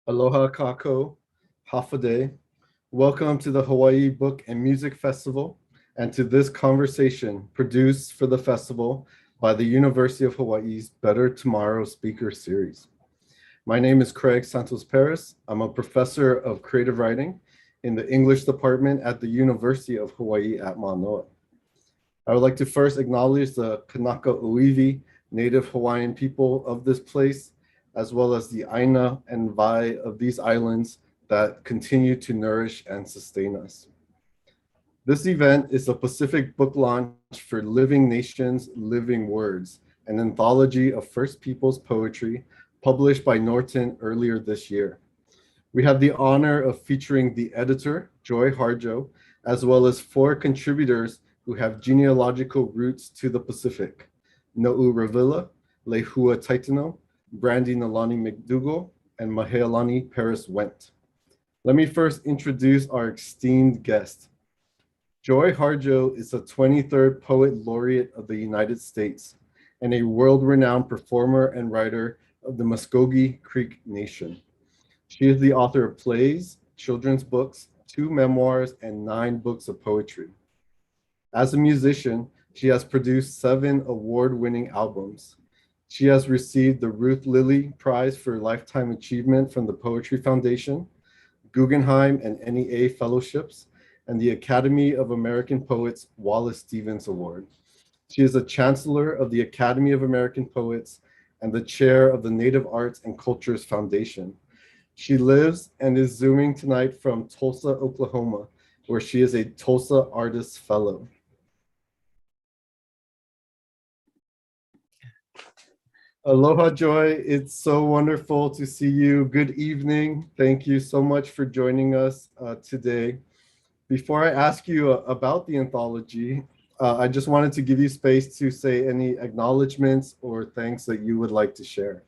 Aloha kako, Hafade. Welcome to the Hawaii Book and Music Festival and to this conversation produced for the festival by the University of Hawaii's Better Tomorrow Speaker Series. My name is Craig Santos Perez. I'm a professor of creative writing in the English department at the University of Hawaii at Manoa. I would like to first acknowledge the Kanaka Oiwi Native Hawaiian people of this place, as well as the Aina and Vai of these islands that continue to nourish and sustain us. This event is a Pacific book launch for Living Nations, Living Words, an anthology of First Peoples poetry published by Norton earlier this year. We have the honor of featuring the editor, Joy Harjo, as well as 4 contributors who have genealogical roots to the Pacific: No'u Ravila, Lehua Taitano, Brandi Nalani Mcdougall, and Mahealani Paris Went. Let me first introduce our esteemed guest. Joy Harjo is a 23rd Poet Laureate of the United States and a world-renowned performer and writer of the Muscogee Creek Nation. She is the author of plays, children's books, 2 memoirs, and 9 books of poetry. As a musician, she has produced 7 award-winning albums. She has received the Ruth Lilly Prize for Lifetime Achievement from the Poetry Foundation, Guggenheim and NEA fellowships, and the Academy of American Poets Wallace Stevens Award. She is a chancellor of the Academy of American Poets and the chair of the Native Arts and Cultures Foundation. She lives and is Zooming tonight from Tulsa, Oklahoma, where she is a Tulsa Artist Fellow. Aloha, Joy. It's so wonderful to see you. Good evening. Thank you so much for joining us today. Before I ask you about the anthology, I just wanted to give you space to say any acknowledgements or thanks that you would like to share.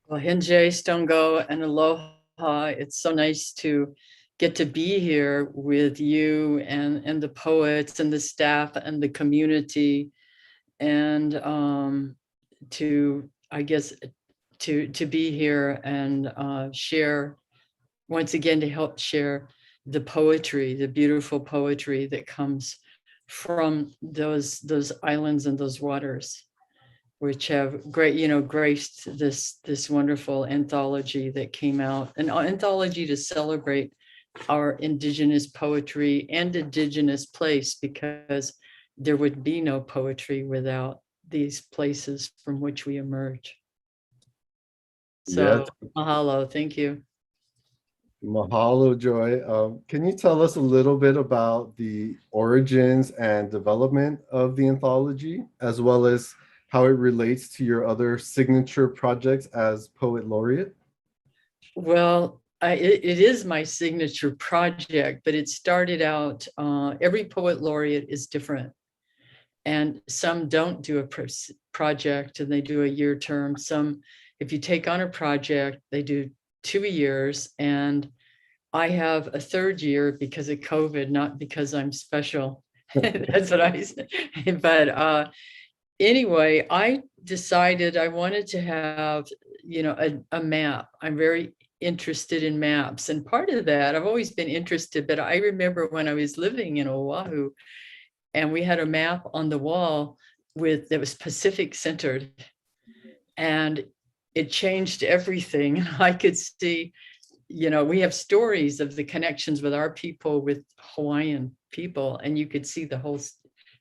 Well, Hinje, Stongo, and aloha. It's so nice to get to be here with you and the poets and the staff and the community, and to be here and share once again, to help share the poetry, the beautiful poetry that comes from those islands and those waters, which have graced this wonderful anthology that came out, an anthology to celebrate our Indigenous poetry and Indigenous place, because there would be no poetry without these places from which we emerge. So mahalo, thank you. Mahalo, Joy. Can you tell us a little bit about the origins and development of the anthology, as well as how it relates to your other signature projects as Poet Laureate? Well, it is my signature project, but it started out, every Poet Laureate is different. And some don't do a project and they do a year term. Some, if you take on a project, they do 2 years. And I have a 3rd year because of COVID, not because I'm special. That's what I said. But anyway, I decided I wanted to have, a map. I'm very interested in maps. And part of that, I've always been interested, but I remember when I was living in Oahu, and we had a map on the wall that was Pacific centered, and it changed everything. I could see, we have stories of the connections with our people, with Hawaiian people, and you could see the whole,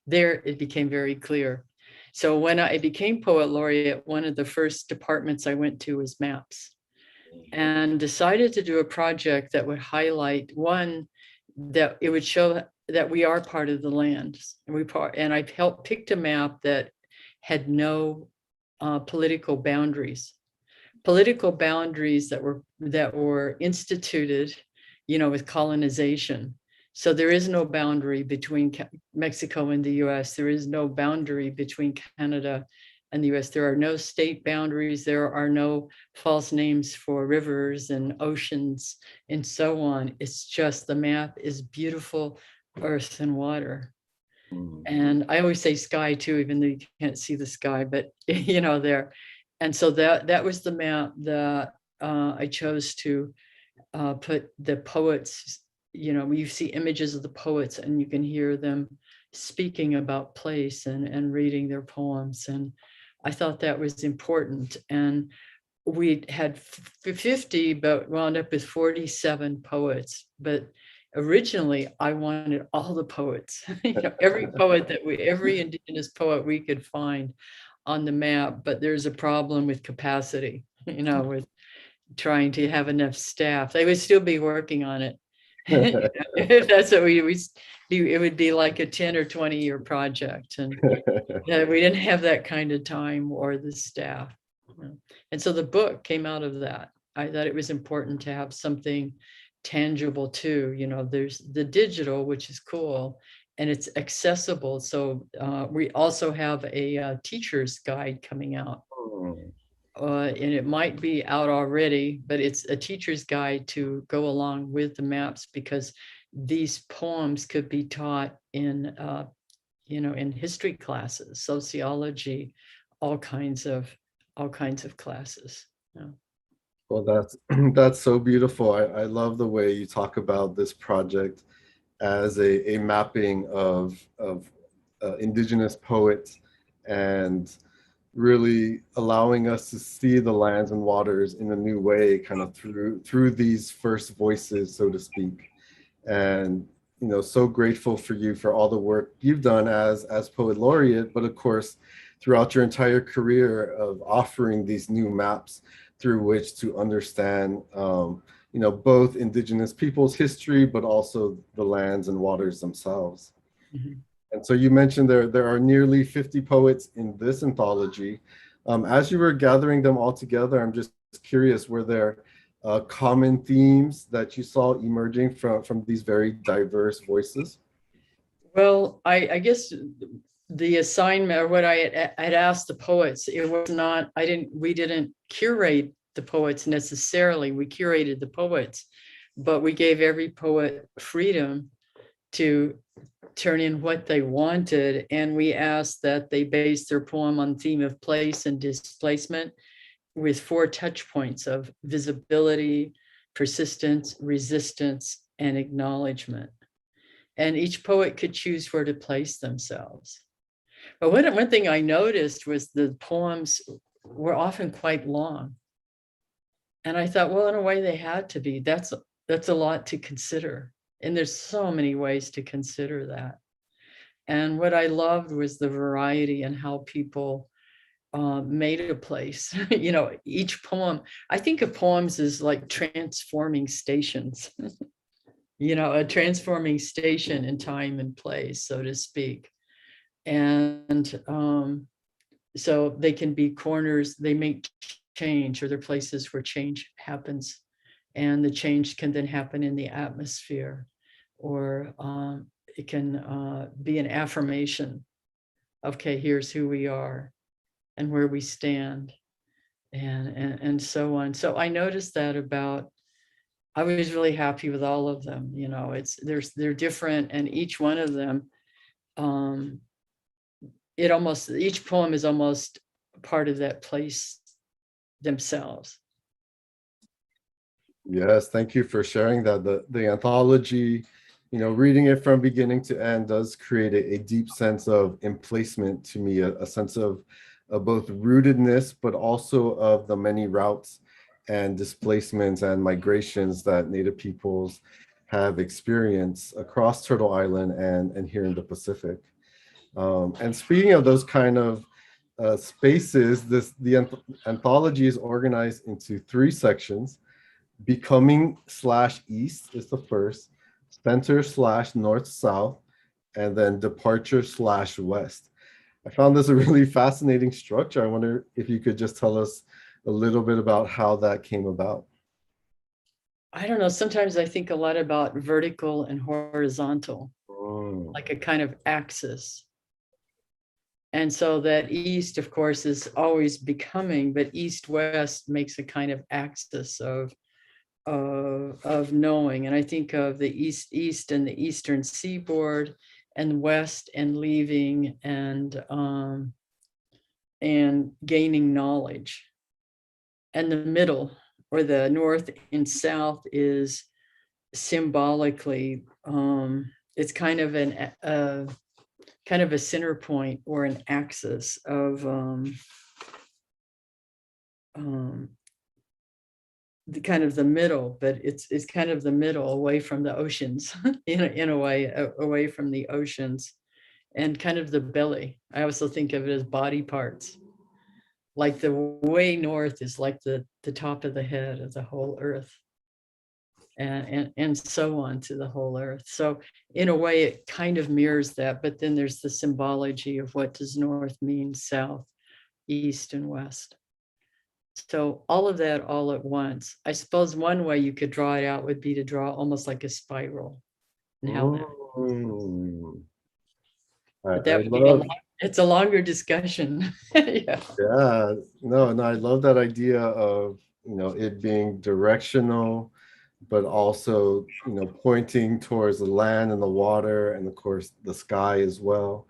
there it became very clear. So when I became Poet Laureate, one of the first departments I went to was maps, and decided to do a project that would highlight, one, that it would show that we are part of the land, and I picked a map that had no political boundaries that were instituted, with colonization. So there is no boundary between Mexico and the US. There is no boundary between Canada and the US. There are no state boundaries. There are no false names for rivers and oceans and so on. It's just, the map is beautiful earth and water. And I always say sky too, even though you can't see the sky, but there. And so that was the map that I chose to put the poets, you see images of the poets and you can hear them speaking about place and reading their poems. And I thought that was important. And we had 50, but wound up with 47 poets. But originally I wanted all the poets, every poet every Indigenous poet we could find on the map. But there's a problem with capacity, with trying to have enough staff. They would still be working on it. If that's what it would be like a 10 or 20-year project. And we didn't have that kind of time or the staff. And so the book came out of that. I thought it was important to have something tangible too. There's the digital, which is cool, and it's accessible. So we also have a teacher's guide coming out. And it might be out already, but it's a teacher's guide to go along with the maps, because these poems could be taught in history classes, sociology, all kinds of classes. Yeah. Well, that's so beautiful. I love the way you talk about this project as a mapping of Indigenous poets, and really allowing us to see the lands and waters in a new way, kind of through these first voices, so to speak. And so grateful for you for all the work you've done as Poet Laureate, but of course throughout your entire career of offering these new maps through which to understand both Indigenous people's history, but also the lands and waters themselves. Mm-hmm. And so you mentioned there are nearly 50 poets in this anthology. As you were gathering them all together, I'm just curious, were there common themes that you saw emerging from these very diverse voices? Well, I guess the assignment, or what I had asked the poets, it was not, we didn't curate the poets necessarily. We curated the poets, but we gave every poet freedom to turn in what they wanted. And we asked that they base their poem on theme of place and displacement, with 4 touch points of visibility, persistence, resistance, and acknowledgement. And each poet could choose where to place themselves. But one thing I noticed was the poems were often quite long. And I thought, well, in a way they had to be. That's a lot to consider. And there's so many ways to consider that. And what I loved was the variety and how people made a place. Each poem, I think of poems as like transforming stations, a transforming station in time and place, so to speak. And so they can be corners, they make change, or they're places where change happens. And the change can then happen in the atmosphere, or it can be an affirmation of, okay, here's who we are and where we stand, and so on. So I noticed that I was really happy with all of them. They're different, and each one of them, each poem is almost part of that place themselves. Yes, thank you for sharing that. The anthology, reading it from beginning to end does create a deep sense of emplacement to me, a sense of both rootedness, but also of the many routes and displacements and migrations that Native peoples have experienced across Turtle Island and here in the Pacific. And speaking of those kind of spaces, the anthology is organized into 3 sections. Becoming/East is the first, Center/North-South, and then Departure/West. I found this a really fascinating structure. I wonder if you could just tell us a little bit about how that came about. I don't know. Sometimes I think a lot about vertical and horizontal, like a kind of axis. And so that east, of course, is always becoming, but east-west makes a kind of axis of knowing. And I think of the east and the eastern seaboard, and west and leaving and gaining knowledge, and the middle or the north and south is symbolically, it's kind of a center point or an axis of the kind of the middle, but it's kind of the middle away from the oceans in a way, away from the oceans, and kind of the belly. I also think of it as body parts. Like the way north is like the top of the head of the whole earth, and so on to the whole earth. So in a way, it kind of mirrors that, but then there's the symbology of what does north mean, south, east, and west. So all of that all at once. I suppose one way you could draw it out would be to draw almost like a spiral. And how that, but that would be it's a longer discussion. Yeah. Yeah, no, I love that idea of, it being directional, but also, pointing towards the land and the water and of course the sky as well.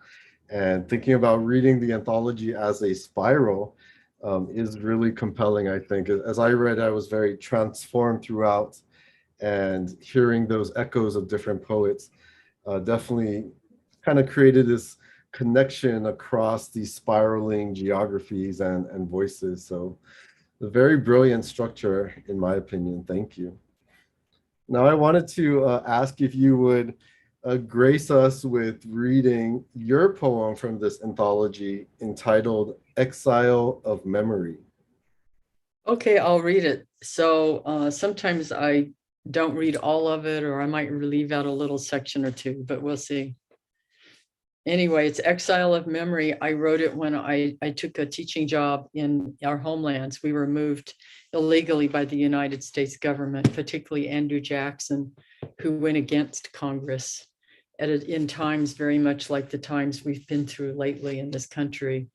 And thinking about reading the anthology as a spiral is really compelling, I think. As I read, I was very transformed throughout, and hearing those echoes of different poets definitely kind of created this connection across these spiraling geographies and voices. So a very brilliant structure, in my opinion. Thank you. Now, I wanted to ask if you would grace us with reading your poem from this anthology entitled Exile of Memory. Okay, I'll read it. So sometimes I don't read all of it, or I might leave out a little section or two, but we'll see. Anyway, it's Exile of Memory. I wrote it when I took a teaching job in our homelands. We were moved illegally by the United States government, particularly Andrew Jackson, who went against Congress in times very much like the times we've been through lately in this country,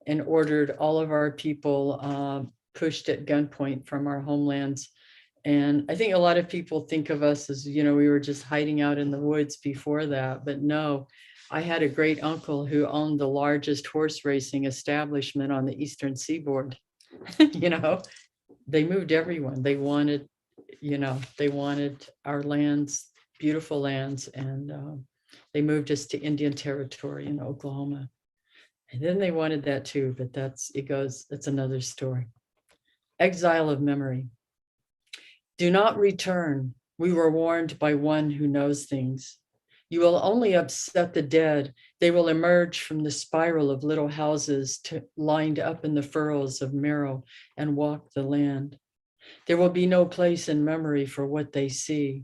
and ordered all of our people pushed at gunpoint from our homelands. And I think a lot of people think of us as, we were just hiding out in the woods before that, but no. I had a great uncle who owned the largest horse racing establishment on the Eastern Seaboard. They moved everyone. They wanted our lands, beautiful lands, and they moved us to Indian Territory in Oklahoma. And then they wanted that too, but that's another story. Exile of Memory. Do not return. We were warned by one who knows things. You will only upset the dead. They will emerge from the spiral of little houses lined up in the furrows of marrow and walk the land. There will be no place in memory for what they see.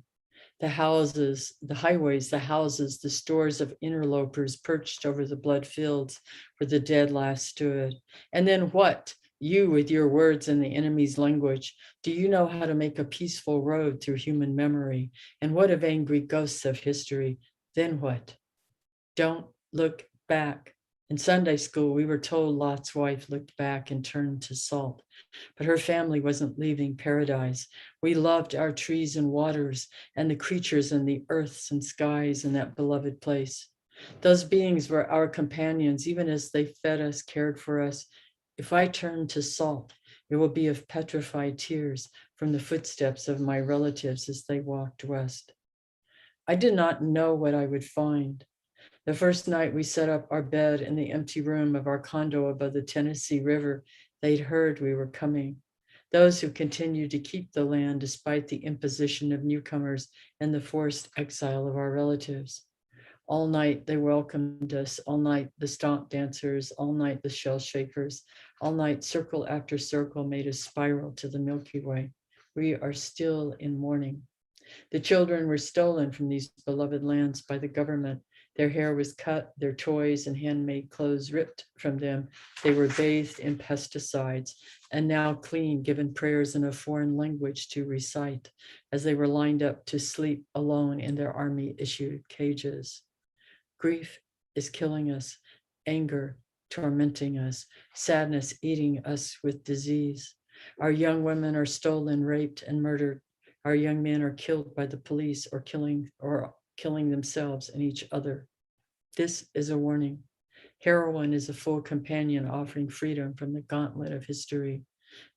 The houses, the highways, the houses, the stores of interlopers perched over the blood fields where the dead last stood. And then what? You with your words in the enemy's language, do you know how to make a peaceful road through human memory? And what of angry ghosts of history? Then what? Don't look back. In Sunday school, we were told Lot's wife looked back and turned to salt, but her family wasn't leaving paradise. We loved our trees and waters and the creatures and the earths and skies in that beloved place. Those beings were our companions, even as they fed us, cared for us. If I turn to salt, it will be of petrified tears from the footsteps of my relatives as they walked west. I did not know what I would find. The first night we set up our bed in the empty room of our condo above the Tennessee River, they'd heard we were coming. Those who continued to keep the land despite the imposition of newcomers and the forced exile of our relatives. All night they welcomed us, all night the stomp dancers, all night the shell shakers, all night circle after circle made a spiral to the Milky Way. We are still in mourning. The children were stolen from these beloved lands by the government. Their hair was cut, their toys and handmade clothes ripped from them. They were bathed in pesticides and now clean, given prayers in a foreign language to recite as they were lined up to sleep alone in their army-issued cages. Grief is killing us, anger tormenting us, sadness eating us with disease. Our young women are stolen, raped, and murdered. Our young men are killed by the police or killing themselves and each other. This is a warning. Heroin is a full companion offering freedom from the gauntlet of history.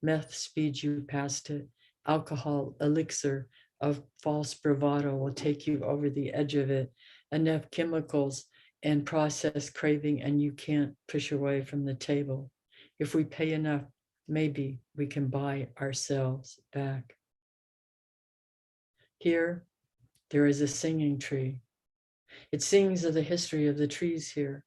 Meth speeds you past it. alcohol elixir of false bravado will take you over the edge of it. Enough chemicals and processed craving, and you can't push away from the table. If we pay enough, maybe we can buy ourselves back. Here, there is a singing tree. It sings of the history of the trees here.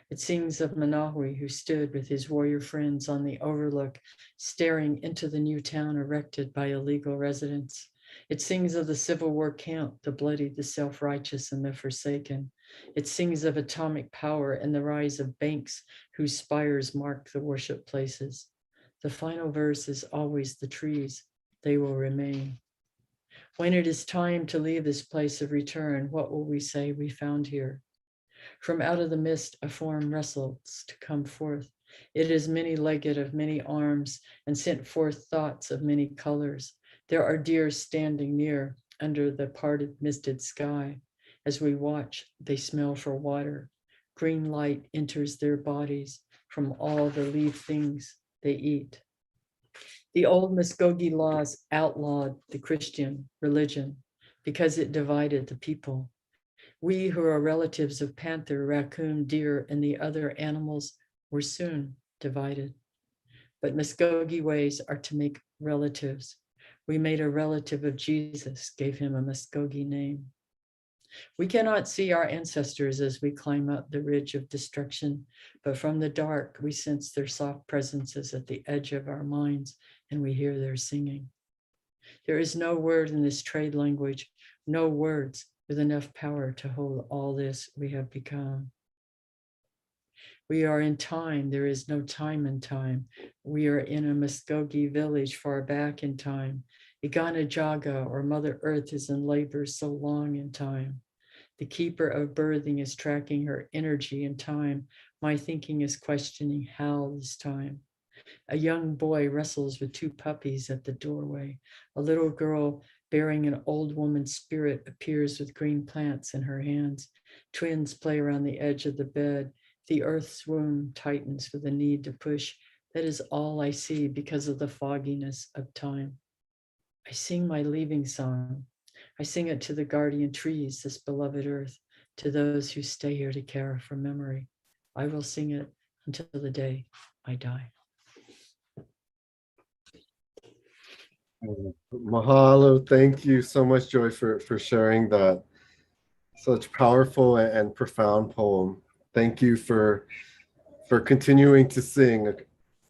It sings of Manahui, who stood with his warrior friends on the overlook, staring into the new town erected by illegal residents. It sings of the Civil War camp, the bloody, the self-righteous, and the forsaken. It sings of atomic power and the rise of banks whose spires mark the worship places. The final verse is always the trees. They will remain. When it is time to leave this place of return, what will we say we found here? From out of the mist, a form wrestles to come forth. It is many-legged, of many arms, and sent forth thoughts of many colors. There are deer standing near under the parted, misted sky. As we watch, they smell for water. Green light enters their bodies from all the leaf things they eat. The old Muscogee laws outlawed the Christian religion because it divided the people. We who are relatives of panther, raccoon, deer, and the other animals were soon divided. But Muscogee ways are to make relatives. We made a relative of Jesus, gave him a Muscogee name. We cannot see our ancestors as we climb up the ridge of destruction, but from the dark, we sense their soft presences at the edge of our minds, and we hear their singing. There is no word in this trade language, no words with enough power to hold all this we have become. We are in time. There is no time in time. We are in a Muscogee village far back in time. Igana Jaga, or Mother Earth, is in labor so long in time. The keeper of birthing is tracking her energy in time. My thinking is questioning how this time. A young boy wrestles with two puppies at the doorway. A little girl bearing an old woman's spirit appears with green plants in her hands. Twins play around the edge of the bed. The earth's womb tightens with the need to push. That is all I see because of the fogginess of time. I sing my leaving song. I sing it to the guardian trees, this beloved earth, to those who stay here to care for memory. I will sing it until the day I die. Mahalo. Thank you so much, Joy, for sharing that such powerful and profound poem. Thank you for continuing to sing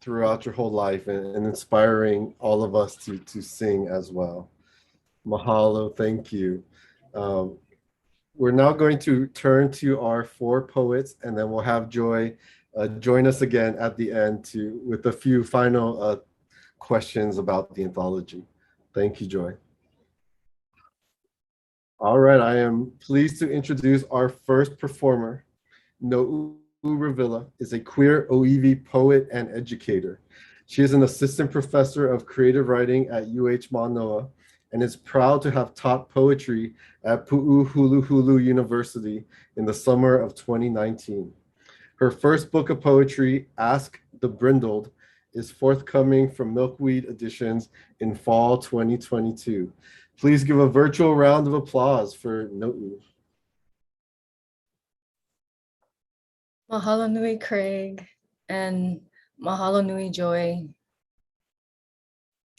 throughout your whole life and inspiring all of us to sing as well. Mahalo. Thank you. We're now going to turn to our four poets, and then we'll have Joy join us again at the end with a few final questions about the anthology. Thank you, Joy. All right, I am pleased to introduce our first performer. No'u Ravilla is a queer Oiwi poet and educator. She is an assistant professor of creative writing at UH Manoa and is proud to have taught poetry at Pu'uhuluhulu University in the summer of 2019. Her first book of poetry, Ask the Brindled, is forthcoming from Milkweed Editions in fall 2022. Please give a virtual round of applause for No'u. Mahalo nui, Craig, and mahalo nui, Joy.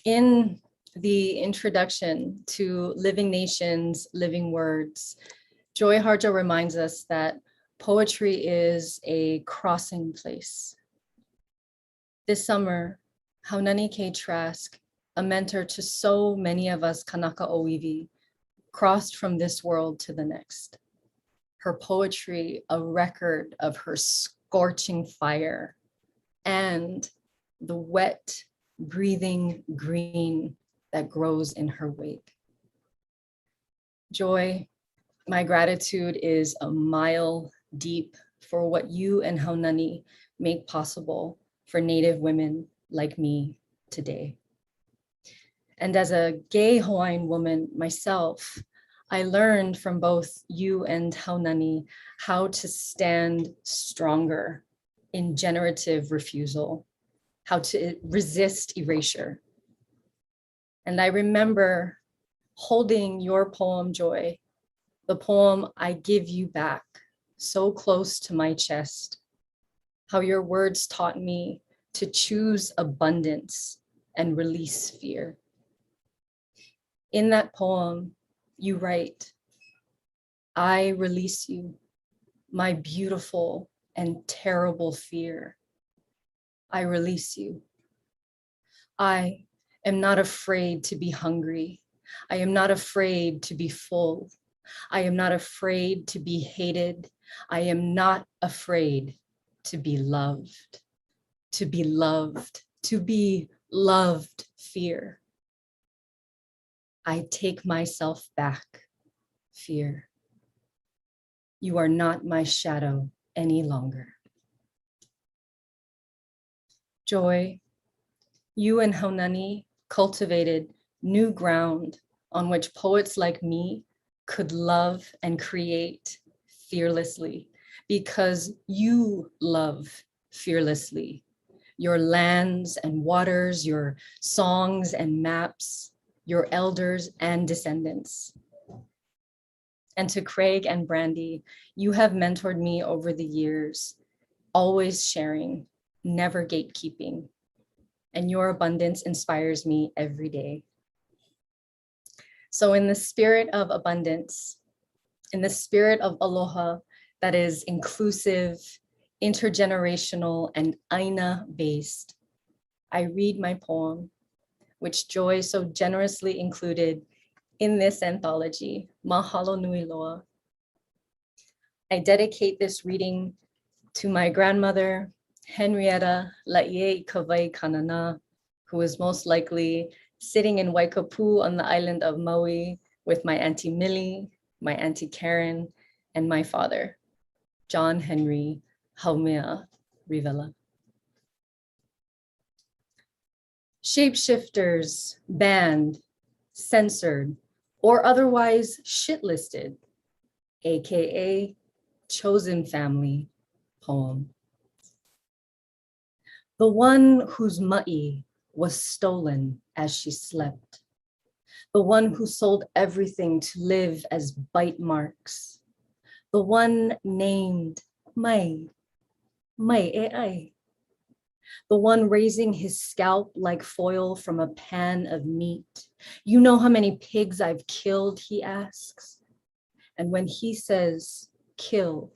In the introduction to Living Nations, Living Words, Joy Harjo reminds us that poetry is a crossing place. This summer, Haunani K. Trask, a mentor to so many of us Kanaka Oiwi, crossed from this world to the next. Her poetry, a record of her scorching fire and the wet, breathing green that grows in her wake. Joy, my gratitude is a mile deep for what you and Haunani make possible for Native women like me today. And as a gay Hawaiian woman myself, I learned from both you and Haunani how to stand stronger in generative refusal, how to resist erasure. And I remember holding your poem, Joy, the poem I give you back, so close to my chest, how your words taught me to choose abundance and release fear. In that poem, you write, I release you, my beautiful and terrible fear. I release you. I am not afraid to be hungry. I am not afraid to be full. I am not afraid to be hated. I am not afraid to be loved, to be loved, to be loved, fear. I take myself back, fear. You are not my shadow any longer. Joy, you and Haunani cultivated new ground on which poets like me could love and create fearlessly because you love fearlessly. Your lands and waters, your songs and maps, your elders and descendants. And to Craig and Brandi, you have mentored me over the years, always sharing, never gatekeeping. And your abundance inspires me every day. So in the spirit of abundance, in the spirit of aloha that is inclusive, intergenerational, and aina-based, I read my poem, which Joy so generously included in this anthology, Mahalo Nui Loa. I dedicate this reading to my grandmother, Henrietta Laie Kawai Kanana, who is most likely sitting in Waikapu on the island of Maui with my Auntie Millie, my Auntie Karen, and my father, John Henry Haumea Rivela. Shapeshifters, banned, censored, or otherwise shitlisted, AKA chosen family poem. The one whose ma'i was stolen as she slept. The one who sold everything to live as bite marks. The one named Mai e ai. The one raising his scalp like foil from a pan of meat. You know how many pigs I've killed, he asks. And when he says kill,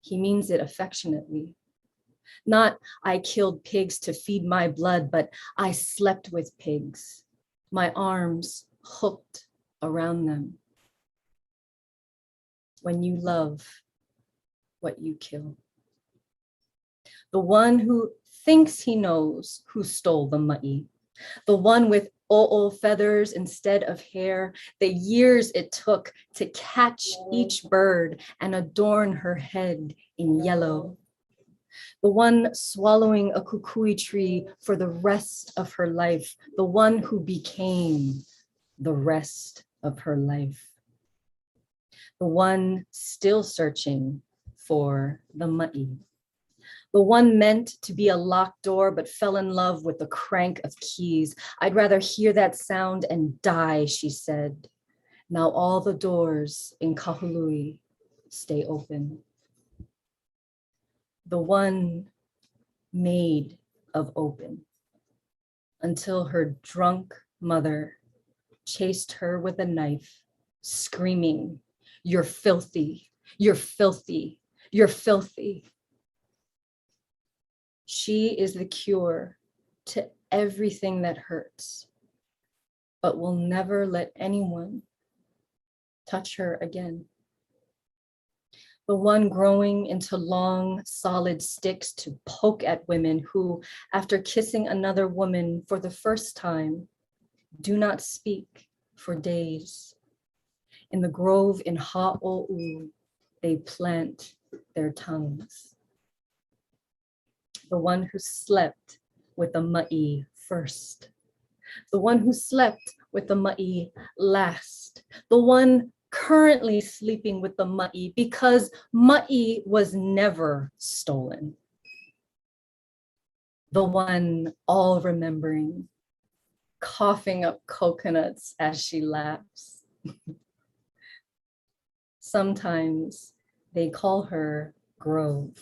he means it affectionately. Not I killed pigs to feed my blood, but I slept with pigs, my arms hooked around them. When you love what you kill. The one who thinks he knows who stole the ma'i, the one with o'o feathers instead of hair, the years it took to catch each bird and adorn her head in yellow. The one swallowing a kukui tree for the rest of her life, the one who became the rest of her life. The one still searching for the ma'i. The one meant to be a locked door, but fell in love with the crank of keys. I'd rather hear that sound and die, she said. Now all the doors in Kahului stay open. The one made of open until her drunk mother chased her with a knife, screaming, "You're filthy, you're filthy, you're filthy." She is the cure to everything that hurts, but will never let anyone touch her again. The one growing into long, solid sticks to poke at women who, after kissing another woman for the first time, do not speak for days. In the grove in Ha'o'u, they plant their tongues. The one who slept with the ma'i first. The one who slept with the ma'i last. The one currently sleeping with the ma'i because ma'i was never stolen. The one all remembering, coughing up coconuts as she laughs. Sometimes they call her Grove.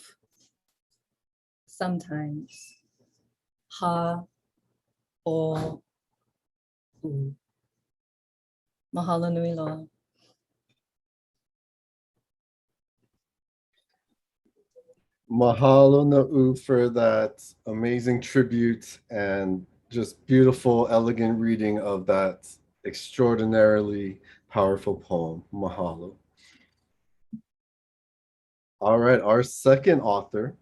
Sometimes Ha O U. Mahalo nui loa. Mahalo na'u for that amazing tribute and just beautiful, elegant reading of that extraordinarily powerful poem. Mahalo. All right, our second author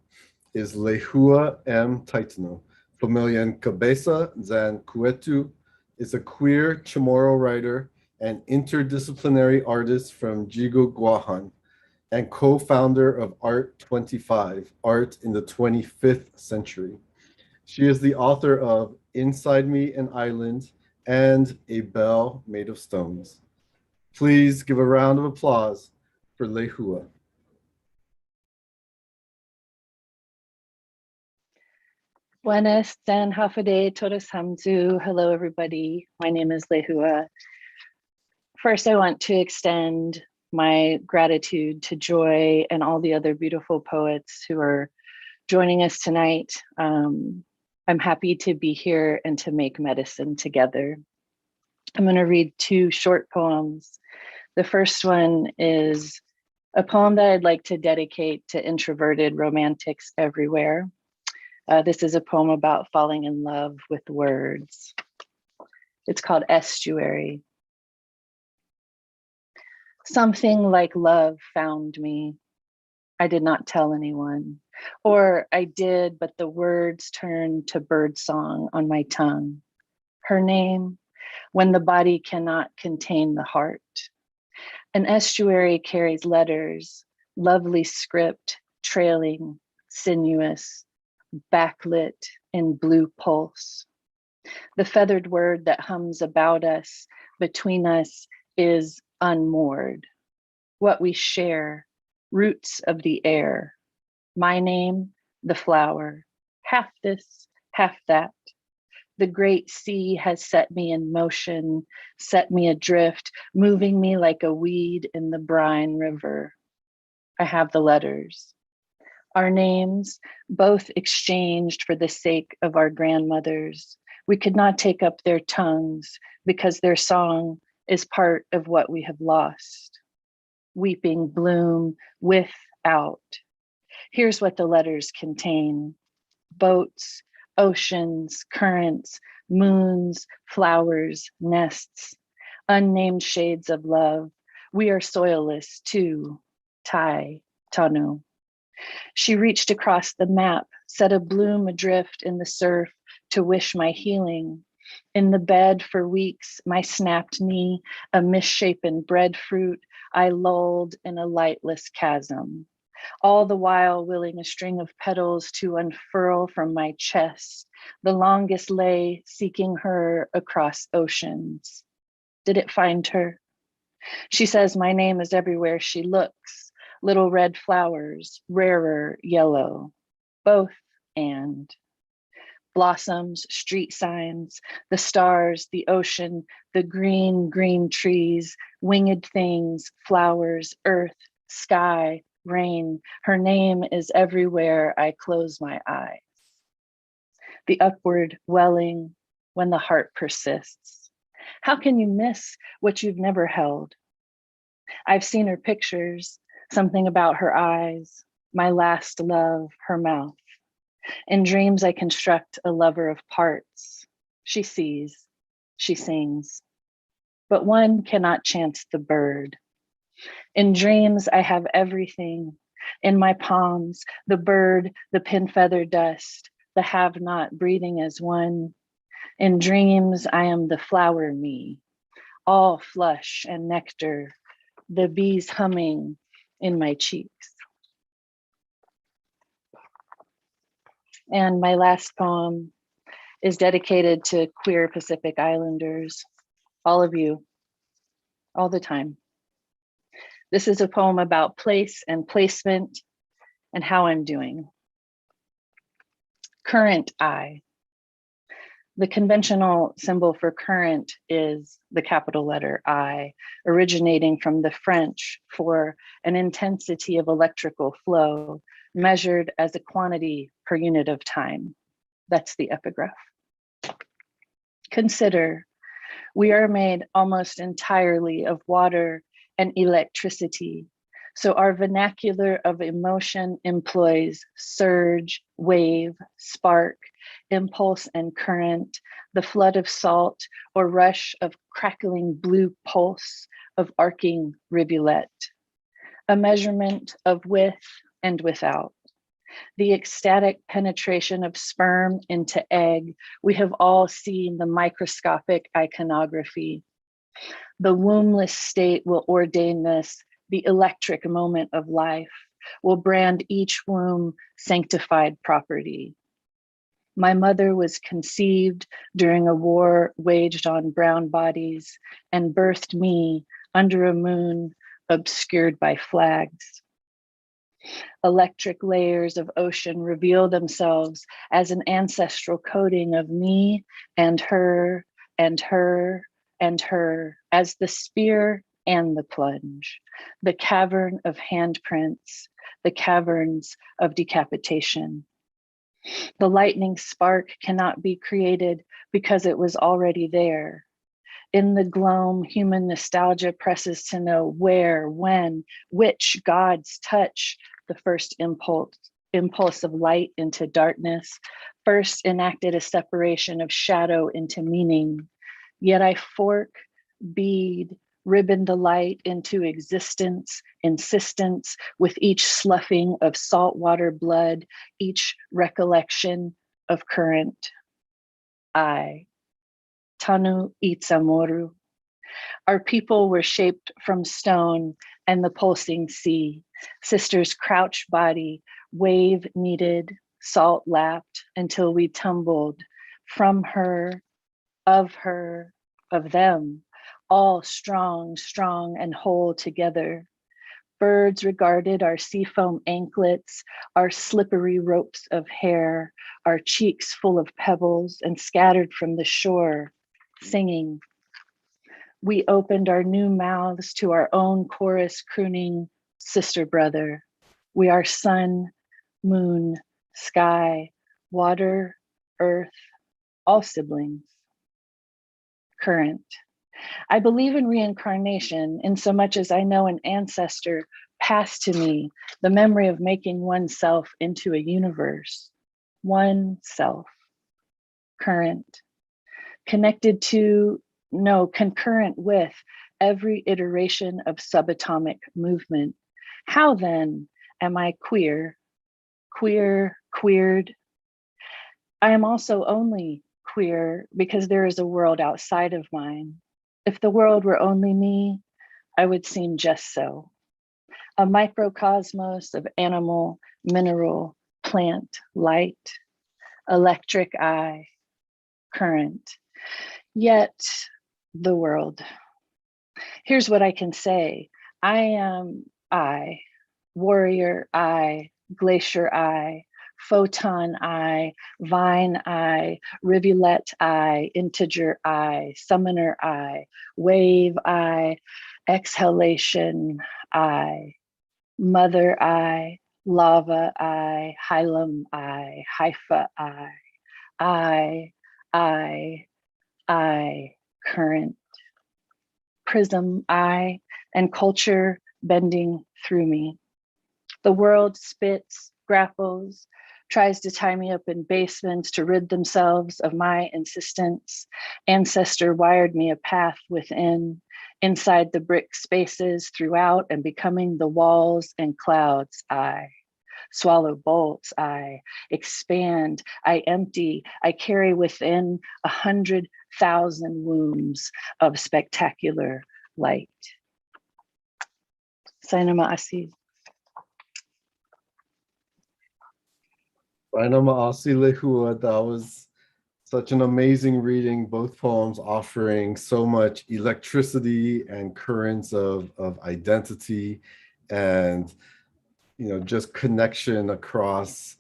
is Lehua M. Taitano. Familia en Cabeza Zan Kuetu is a queer Chamorro writer and interdisciplinary artist from Jigo, Guahan, and co-founder of Art 25, Art in the 25th Century. She is the author of Inside Me an Island and A Bell Made of Stones. Please give a round of applause for Lehua. Buenas and hafade todos hamzu. Hello, everybody. My name is Lehua. First, I want to extend my gratitude to Joy and all the other beautiful poets who are joining us tonight. I'm happy to be here and to make medicine together. I'm going to read two short poems. The first one is a poem that I'd like to dedicate to introverted romantics everywhere. This is a poem about falling in love with words. It's called Estuary. Something like love found me. I did not tell anyone, or I did, but the words turned to birdsong on my tongue. Her name, when the body cannot contain the heart. An estuary carries letters, lovely script, trailing, sinuous, backlit in blue pulse. The feathered word that hums about us, between us, is unmoored. What we share, roots of the air. My name, the flower, half this, half that. The great sea has set me in motion, set me adrift, moving me like a weed in the brine river. I have the letters. Our names, both exchanged for the sake of our grandmothers. We could not take up their tongues because their song is part of what we have lost. Weeping bloom without. Here's what the letters contain. Boats, oceans, currents, moons, flowers, nests, unnamed shades of love. We are soilless too. Tai, Tanu. She reached across the map, set a bloom adrift in the surf to wish my healing. In the bed for weeks, my snapped knee, a misshapen breadfruit, I lulled in a lightless chasm. All the while willing a string of petals to unfurl from my chest. The longest lay seeking her across oceans. Did it find her? She says my name is everywhere she looks. Little red flowers, rarer yellow, both and. Blossoms, street signs, the stars, the ocean, the green, green trees, winged things, flowers, earth, sky, rain. Her name is everywhere I close my eyes. The upward welling when the heart persists. How can you miss what you've never held? I've seen her pictures, something about her eyes, my last love, her mouth. In dreams, I construct a lover of parts. She sees, she sings, but one cannot chance the bird. In dreams, I have everything. In my palms, the bird, the pin feather dust, the have-not breathing as one. In dreams, I am the flower me, all flush and nectar, the bees humming in my cheeks. And my last poem is dedicated to queer Pacific Islanders, all of you, all the time. This is a poem about place and placement and how I'm doing. Current I. The conventional symbol for current is the capital letter I, originating from the French for an intensity of electrical flow measured as a quantity per unit of time. That's the epigraph. Consider, we are made almost entirely of water and electricity. So our vernacular of emotion employs surge, wave, spark, impulse and current, the flood of salt or rush of crackling blue pulse of arcing rivulet, a measurement of with and without. The ecstatic penetration of sperm into egg, we have all seen the microscopic iconography. The wombless state will ordain this, the electric moment of life, will brand each womb sanctified property. My mother was conceived during a war waged on brown bodies and birthed me under a moon obscured by flags. Electric layers of ocean reveal themselves as an ancestral coding of me and her and her and her, as the spear and the plunge, the cavern of handprints, the caverns of decapitation. The lightning spark cannot be created because it was already there. In the gloam, human nostalgia presses to know where, when, which gods touch the first impulse of light into darkness, first enacted a separation of shadow into meaning. Yet I fork, bead, ribbon the light into existence, insistence, with each sloughing of saltwater blood, each recollection of current. I, Tanu Itzamoru. Our people were shaped from stone and the pulsing sea, sister's crouched body, wave kneaded, salt lapped until we tumbled from her, of them, all strong, strong and whole together. Birds regarded our seafoam anklets, our slippery ropes of hair, our cheeks full of pebbles and scattered from the shore, singing. We opened our new mouths to our own chorus crooning, sister, brother. We are sun, moon, sky, water, earth, all siblings. Current. I believe in reincarnation in so much as I know an ancestor passed to me the memory of making oneself into a universe, one self, current, connected to, no, concurrent with every iteration of subatomic movement. How then am I queer, queered? I am also only queer because there is a world outside of mine. If the world were only me, I would seem just so. A microcosmos of animal, mineral, plant, light, electric eye, current, yet the world. Here's what I can say. I am I, warrior I, glacier I, photon I, vine I, rivulet I, integer I, summoner I, wave I, exhalation I, mother I, lava I, hilum I, Haifa I, current, prism I, and culture bending through me. The world spits, grapples, tries to tie me up in basements to rid themselves of my insistence. Ancestor wired me a path within, inside the brick spaces, throughout and becoming the walls and clouds I. Swallow bolts, I expand, I empty, I carry within 100,000 wombs of spectacular light. Sainama Asi. That was such an amazing reading, both poems offering so much electricity and currents of identity and just connection across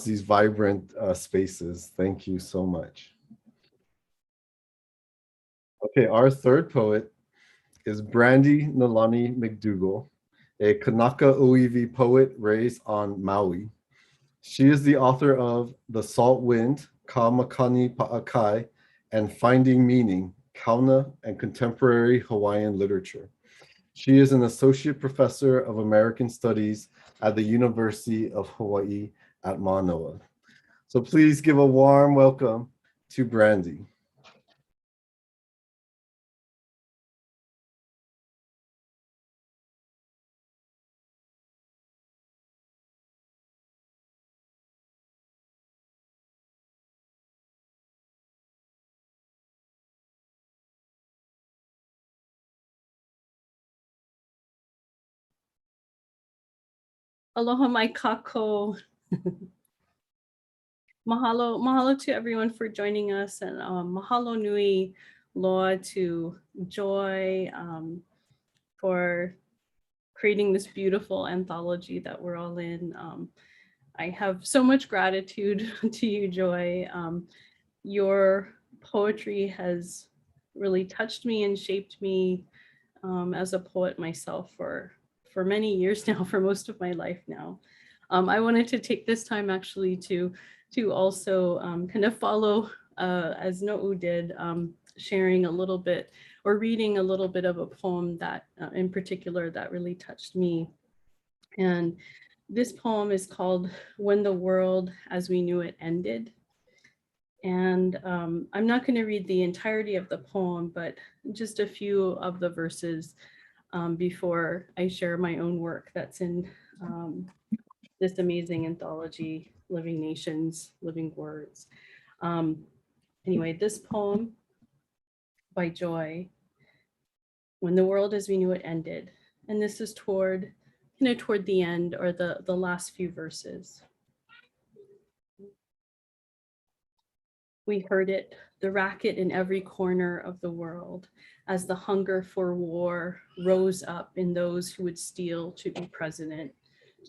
these vibrant spaces. Thank you so much. Okay, our third poet is Brandi Nalani Mcdougall, a Kanaka Oiwi poet raised on Maui. She is the author of The Salt Wind, Ka Makani Pa'akai, and Finding Meaning, Kauna and Contemporary Hawaiian Literature. She is an associate professor of American Studies at the University of Hawaii at Manoa. So please give a warm welcome to Brandi. Aloha mai kako. Mahalo to everyone for joining us, and mahalo nui loa to Joy for creating this beautiful anthology that we're all in. I have so much gratitude to you, Joy. Your poetry has really touched me and shaped me as a poet myself for many years now, for most of my life now. I wanted to take this time actually to also kind of follow as No'u did, sharing a little bit or reading a little bit of a poem that in particular that really touched me. And this poem is called When the World as We Knew It Ended. And I'm not going to read the entirety of the poem, but just a few of the verses before I share my own work that's in this amazing anthology, Living Nations, Living Words. Anyway, this poem by Joy, When the World as We Knew It Ended. And this is toward the end, or the last few verses. We heard it, the racket in every corner of the world, as the hunger for war rose up in those who would steal to be president,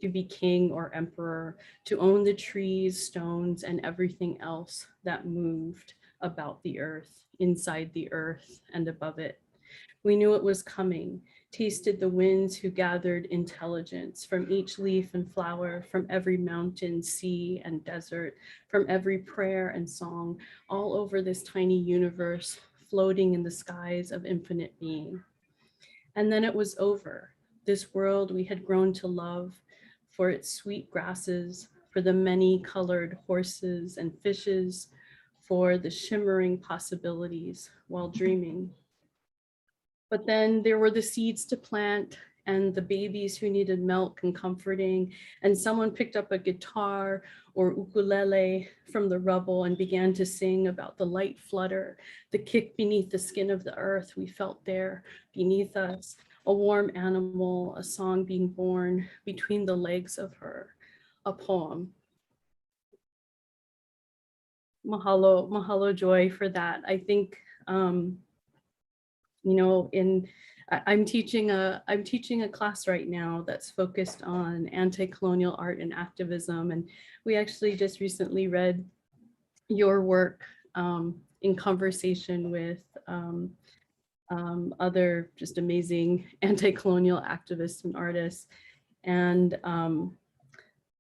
to be king or emperor, to own the trees, stones, and everything else that moved about the earth, inside the earth, and above it. We knew it was coming, tasted the winds who gathered intelligence from each leaf and flower, from every mountain, sea, and desert, from every prayer and song, all over this tiny universe, floating in the skies of infinite being. And then it was over, this world we had grown to love, for its sweet grasses, for the many colored horses and fishes, for the shimmering possibilities while dreaming. But then there were the seeds to plant and the babies who needed milk and comforting, and someone picked up a guitar or ukulele from the rubble and began to sing about the light flutter, the kick beneath the skin of the earth we felt there beneath us, a warm animal, a song being born between the legs of her, a poem. Mahalo Joy for that. I think, you know, I'm teaching a class right now that's focused on anti-colonial art and activism. And we actually just recently read your work in conversation with other just amazing anti-colonial activists and artists. And,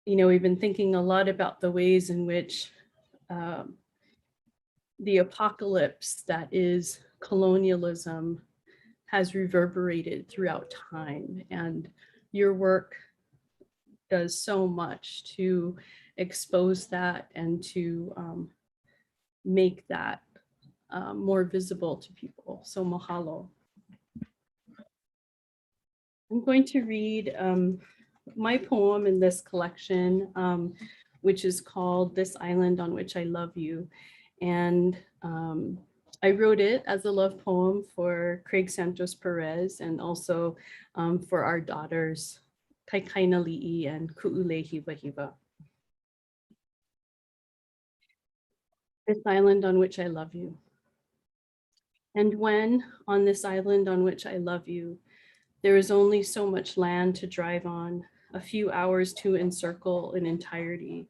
you know, we've been thinking a lot about the ways in which the apocalypse that is colonialism has reverberated throughout time. And your work does so much to expose that and to make that more visible to people. So mahalo. I'm going to read my poem in this collection, which is called This Island on Which I Love You. And I wrote it as a love poem for Craig Santos Perez and also for our daughters, Kaikaina Li'i and Ku'ule Hiva Hiva. This island on which I love you. And when on this island on which I love you, there is only so much land to drive on, a few hours to encircle in entirety,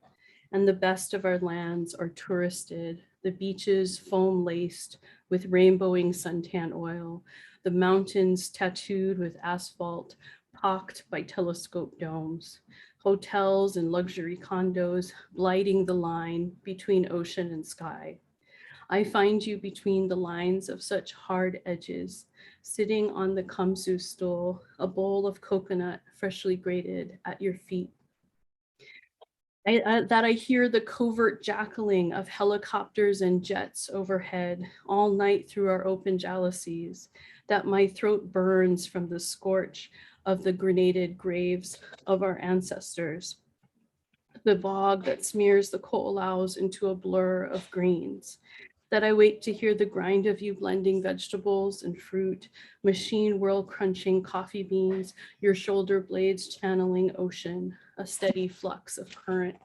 and the best of our lands are touristed the beaches foam-laced with rainbowing suntan oil, the mountains tattooed with asphalt, pocked by telescope domes, hotels and luxury condos blighting the line between ocean and sky. I find you between the lines of such hard edges, sitting on the kamsu stool, a bowl of coconut freshly grated at your feet. That I hear the covert jackling of helicopters and jets overhead all night through our open jalousies, that my throat burns from the scorch of the grenaded graves of our ancestors, the bog that smears the ko'olaus into a blur of greens, that I wait to hear the grind of you blending vegetables and fruit, machine whirl crunching coffee beans, your shoulder blades channeling ocean, a steady flux of current.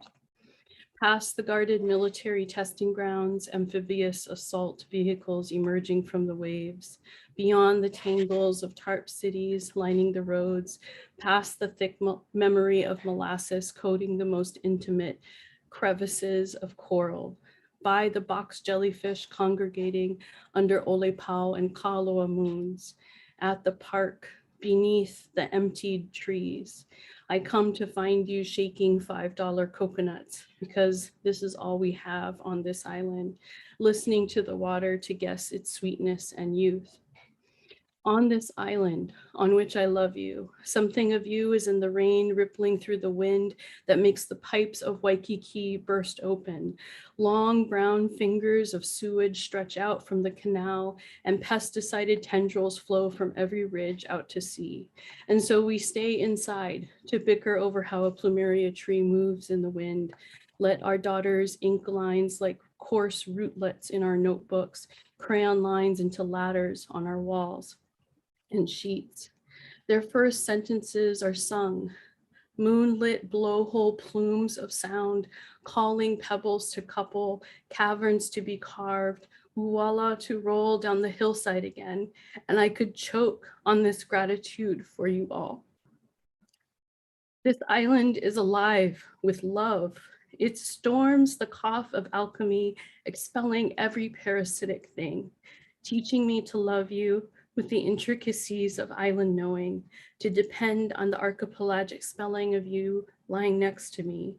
Past the guarded military testing grounds, amphibious assault vehicles emerging from the waves, beyond the tangles of tarp cities lining the roads, past the thick memory of molasses coating the most intimate crevices of coral, by the box jellyfish congregating under Olepau and Kaloa moons, at the park beneath the emptied trees. I come to find you shaking $5 coconuts because this is all we have on this island, listening to the water to guess its sweetness and youth. On this island on which I love you, something of you is in the rain rippling through the wind that makes the pipes of Waikiki burst open. Long brown fingers of sewage stretch out from the canal and pesticided tendrils flow from every ridge out to sea. And so we stay inside to bicker over how a plumeria tree moves in the wind. Let our daughters ink lines like coarse rootlets in our notebooks, crayon lines into ladders on our walls and sheets. Their first sentences are sung, moonlit blowhole plumes of sound, calling pebbles to couple, caverns to be carved, uwala to roll down the hillside again, and I could choke on this gratitude for you all. This island is alive with love. It storms the cough of alchemy, expelling every parasitic thing, teaching me to love you with the intricacies of island knowing, to depend on the archipelagic spelling of you lying next to me.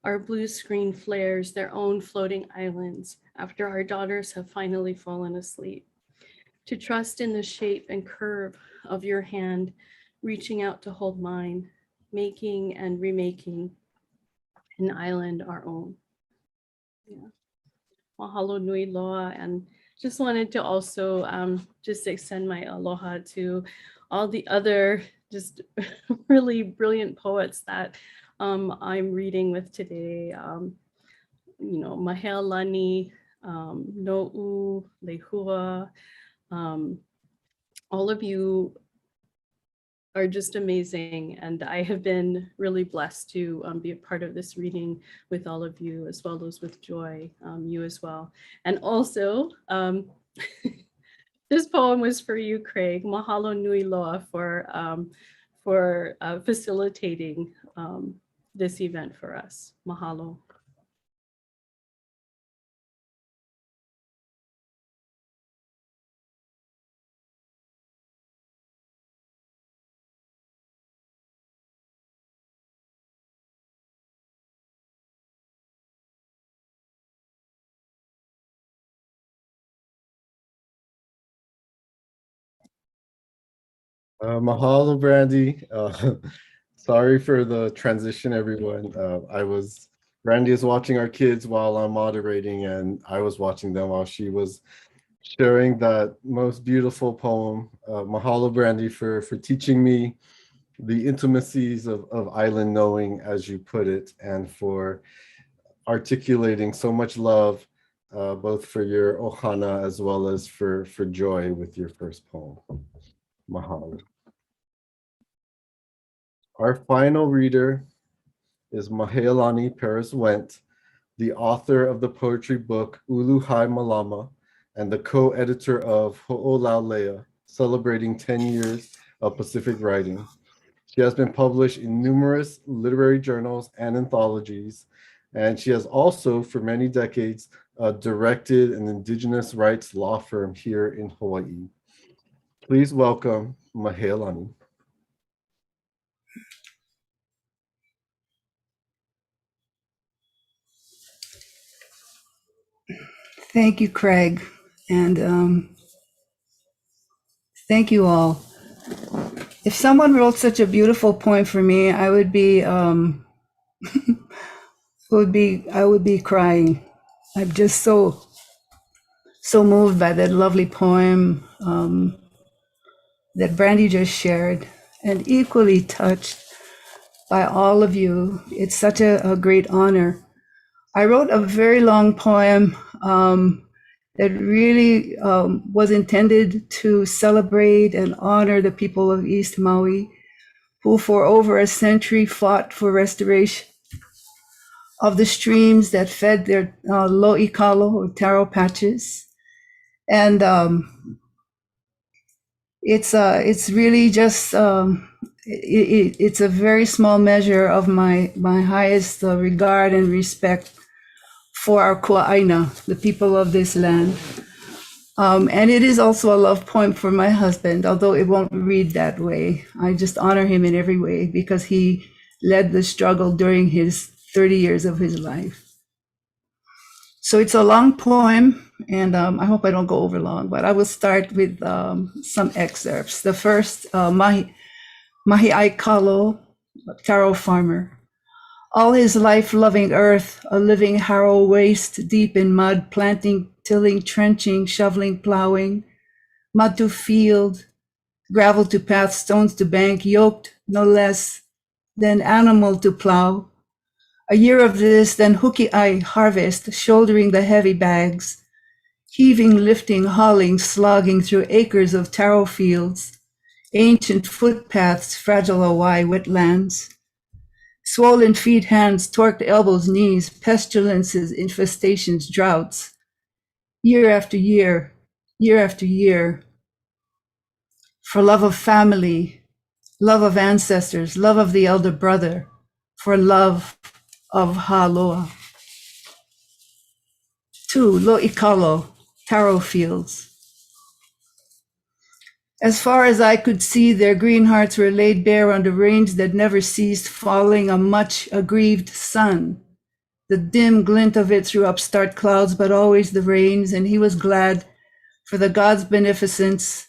Our blue screen flares their own floating islands after our daughters have finally fallen asleep. To trust in the shape and curve of your hand, reaching out to hold mine, making and remaking an island our own. Yeah. Mahalo nui loa, and just wanted to also just extend my aloha to all the other just really brilliant poets that I'm reading with today. You know, Mahealani, No'u, Lehua, all of you are just amazing. And I have been really blessed to be a part of this reading with all of you, as well as with Joy, you as well. And also, this poem was for you, Craig. Mahalo nui loa for facilitating this event for us. Mahalo. Mahalo, Brandi. Sorry for the transition, everyone. Brandi is watching our kids while I'm moderating, and I was watching them while she was sharing that most beautiful poem. Mahalo, Brandi, for teaching me the intimacies of island knowing, as you put it, and for articulating so much love, both for your ohana as well as for Joy with your first poem. Mahalo. Our final reader is Mahealani Paris-Went, the author of the poetry book Ulu Hai Malama and the co-editor of Ho'olaulea, celebrating 10 years of Pacific writing. She has been published in numerous literary journals and anthologies, and she has also, for many decades, directed an Indigenous rights law firm here in Hawaii. Please welcome Nalani. Thank you, Craig, and thank you all. If someone wrote such a beautiful poem for me, I would be I would be crying. I'm just so moved by that lovely poem that Brandi just shared, and equally touched by all of you. It's such a great honor. I wrote a very long poem that really was intended to celebrate and honor the people of East Maui, who for over a century fought for restoration of the streams that fed their lo'ikalo or taro patches. And it's really just, it's a very small measure of my highest regard and respect for our kua'aina, the people of this land. And it is also a love poem for my husband, although it won't read that way. I just honor him in every way because he led the struggle during his 30 years of his life. So it's a long poem, and I hope I don't go over long, but I will start with some excerpts. The first, Mahi'ai Kalo, taro farmer. All his life loving earth, a living harrow waist deep in mud, planting, tilling, trenching, shoveling, plowing, mud to field, gravel to path, stones to bank, yoked no less than animal to plow. A year of this, then huki'ai harvest, shouldering the heavy bags, heaving, lifting, hauling, slogging through acres of taro fields, ancient footpaths, fragile Hawaii wetlands. Swollen feet, hands, torqued elbows, knees, pestilences, infestations, droughts. Year after year, year after year. For love of family, love of ancestors, love of the elder brother, for love of Haloa. 2, Lo'ikalo, taro fields. As far as I could see, their green hearts were laid bare under rains that never ceased falling, a much aggrieved sun. The dim glint of it threw upstart clouds, but always the rains, and he was glad for the God's beneficence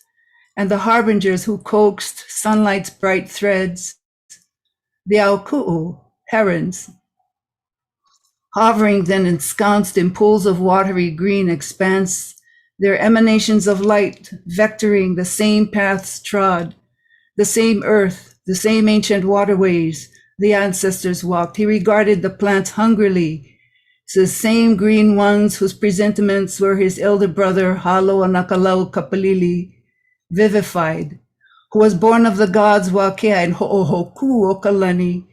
and the harbingers who coaxed sunlight's bright threads. The auku'u, herons, hovering then ensconced in pools of watery green expanse, their emanations of light vectoring the same paths trod, the same earth, the same ancient waterways the ancestors walked. He regarded the plants hungrily, the same green ones whose presentiments were his elder brother, Halo Anakalau Kapalili, vivified, who was born of the gods Wakea and Ho'ohoku Okalani,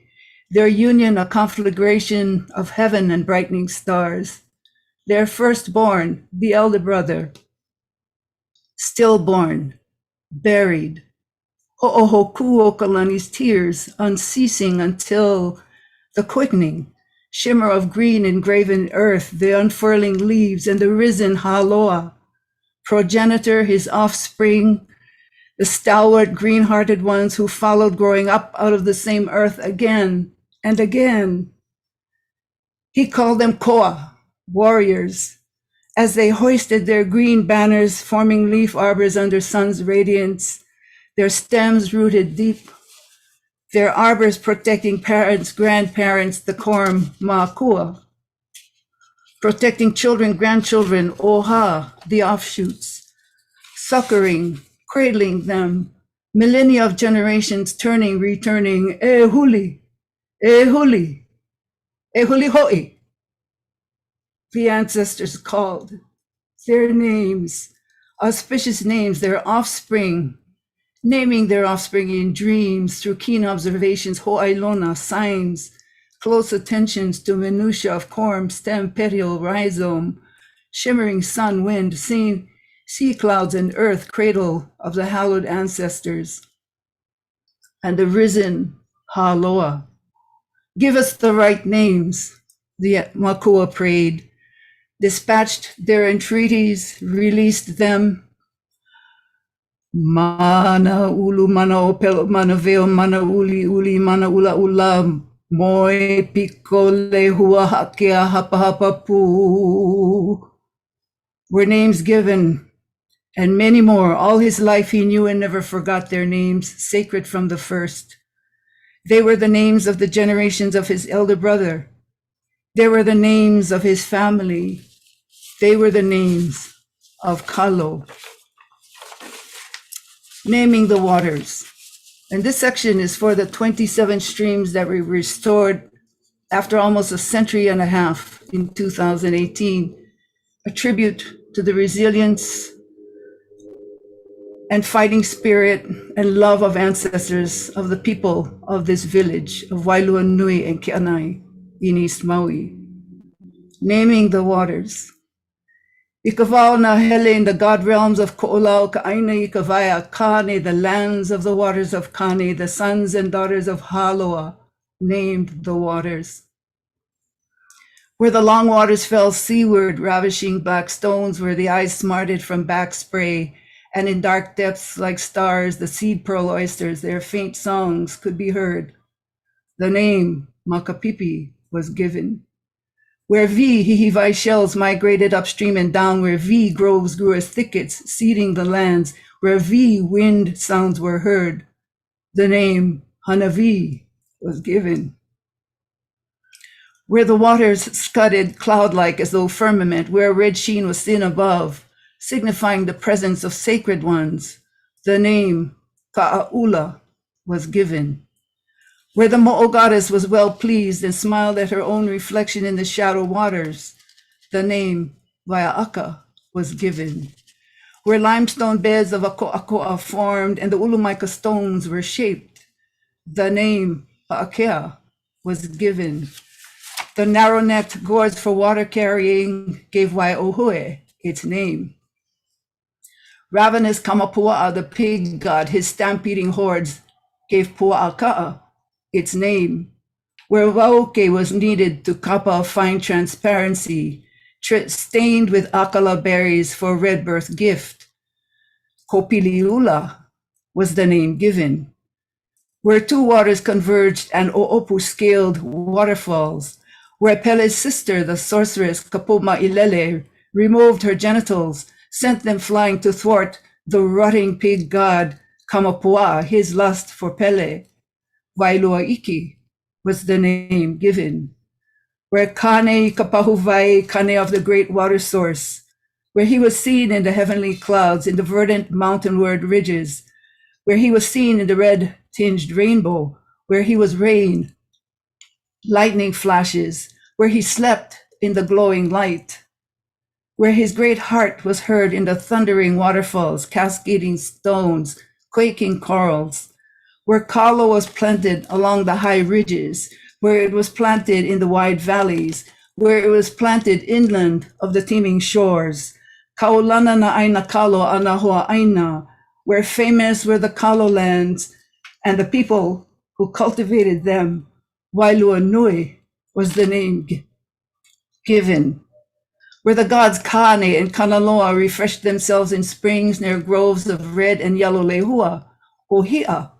their union a conflagration of heaven and brightening stars. Their firstborn, the elder brother, stillborn, buried. Ho'ohoku Okalani's tears unceasing until the quickening, shimmer of green engraven earth, the unfurling leaves, and the risen Haloa, progenitor, his offspring, the stalwart green-hearted ones who followed growing up out of the same earth again and again. He called them koa, warriors, as they hoisted their green banners, forming leaf arbors under sun's radiance, their stems rooted deep, their arbors protecting parents, grandparents, the corm ma'akua, protecting children, grandchildren, oha, the offshoots, succoring, cradling them, millennia of generations turning, returning, e huli, hoi. The ancestors called their names, auspicious names, their offspring, naming their offspring in dreams through keen observations, ho'ailona, signs, close attentions to minutiae of corm, stem, petiole, rhizome, shimmering sun, wind, sea clouds and earth, cradle of the hallowed ancestors, and the risen Haloa. Give us the right names, the Makua prayed, dispatched their entreaties, released them. Mana ulu, mana opel, mana veo, mana uli, uli, mana ula ula, moi pikole hua hakea hapa hapa pu. Were names given, and many more. All his life he knew and never forgot their names, sacred from the first. They were the names of the generations of his elder brother. They were the names of his family. They were the names of Kalo. Naming the waters. And this section is for the 27 streams that were restored after almost a century and a half in 2018, a tribute to the resilience and fighting spirit and love of ancestors of the people of this village of Wailua Nui and Ke'anai in East Maui. Naming the waters. Ikavao na hele in the god realms of Ko'olau Ka'aina Ikavaya Kane, the lands of the waters of Kane, the sons and daughters of Haloa, named the waters. Where the long waters fell seaward, ravishing black stones, where the eyes smarted from back spray, and in dark depths like stars, the seed pearl oysters, their faint songs could be heard. The name Makapipi was given. Where V hihivai shells migrated upstream and down, where V groves grew as thickets, seeding the lands, where V wind sounds were heard, the name Hanavi was given. Where the waters scudded cloud-like as though firmament, where a red sheen was seen above, signifying the presence of sacred ones, the name Ka'aula was given. Where the Mo'o goddess was well pleased and smiled at her own reflection in the shadow waters, the name Waia'aka was given. Where limestone beds of Ako'ako'a formed and the Ulumaika stones were shaped, the name Pa'akea was given. The narrow-necked gourds for water carrying gave Wai'ohue its name. Ravenous Kamapua'a, the pig god, his stampeding hordes, gave Pua'aka'a its name. Where Wauke was needed to kapa fine transparency, stained with akala berries for red birth gift, Kopiliula was the name given. Where two waters converged and O'opu scaled waterfalls, where Pele's sister, the sorceress Kapoma Ilele, removed her genitals, sent them flying to thwart the rotting pig god Kamapua, his lust for Pele. Wailua Iki was the name given. Where Kane Kapahuvai, Kane of the great water source, where he was seen in the heavenly clouds, in the verdant mountainward ridges, where he was seen in the red-tinged rainbow, where he was rain, lightning flashes, where he slept in the glowing light, where his great heart was heard in the thundering waterfalls, cascading stones, quaking corals, where kalo was planted along the high ridges, where it was planted in the wide valleys, where it was planted inland of the teeming shores, kaulana na aina kalo anahoa aina, where famous were the kalo lands and the people who cultivated them. Wailua Nui was the name given. Where the gods Kane and Kanaloa refreshed themselves in springs near groves of red and yellow lehua, Ohia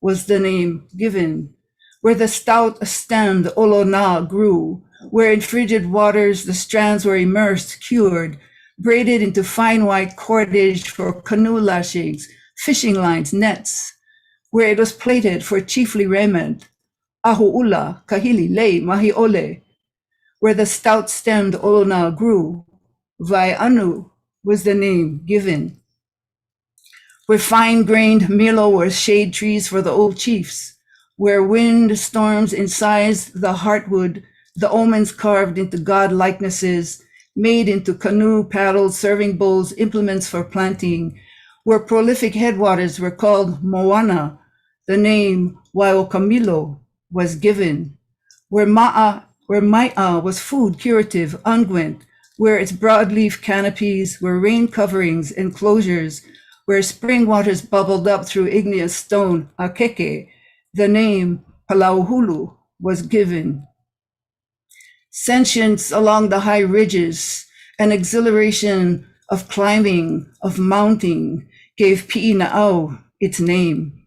was the name given. Where the stout-stemmed Olona grew, where in frigid waters the strands were immersed, cured, braided into fine white cordage for canoe lashings, fishing lines, nets, where it was plaited for chiefly raiment, Ahu'ula, Kahili, Lei, Mahi'ole, where the stout-stemmed Olona grew, Vai'anu was the name given. Where fine-grained Milo were shade trees for the old chiefs, where wind storms incised the heartwood, the omens carved into god likenesses, made into canoe paddles, serving bowls, implements for planting, where prolific headwaters were called Moana, the name Wai'okamilo was given, where Mai'a was food, curative, unguent, where its broadleaf canopies were rain coverings, enclosures, where spring waters bubbled up through igneous stone, Akeke, the name Palauhulu was given. Sentience along the high ridges, An exhilaration of climbing, of mounting, gave Pi'ina'au its name.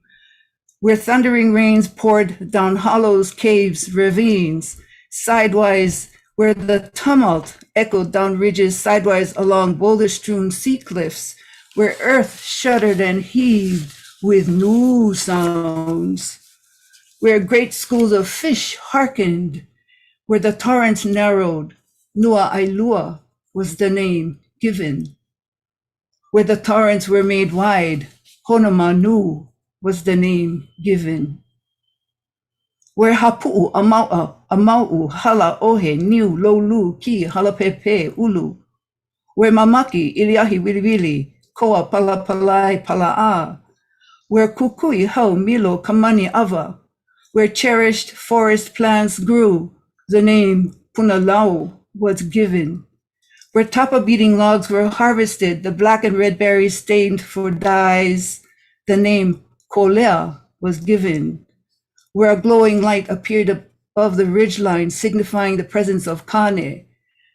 Where thundering rains poured down hollows, caves, ravines, sidewise, where the tumult echoed down ridges, sidewise along boulder-strewn sea cliffs, where earth shuddered and heaved with new sounds, where great schools of fish hearkened, where the torrents narrowed, Nua Ailua was the name given. Where the torrents were made wide, Honamanu was the name given. Where Hapu'u Amau'u Hala Ohe Niu Lolu Ki Halapepe Ulu. Where Mamaki Iliahi Wiliwili Koa Palapalai Pala'a. Where Kukui Hau Milo Kamani Ava. Where cherished forest plants grew, the name Punalau was given. Where tapa-beating logs were harvested, the black and red berries stained for dyes, the name Kolea was given. Where a glowing light appeared above the ridgeline, signifying the presence of Kane,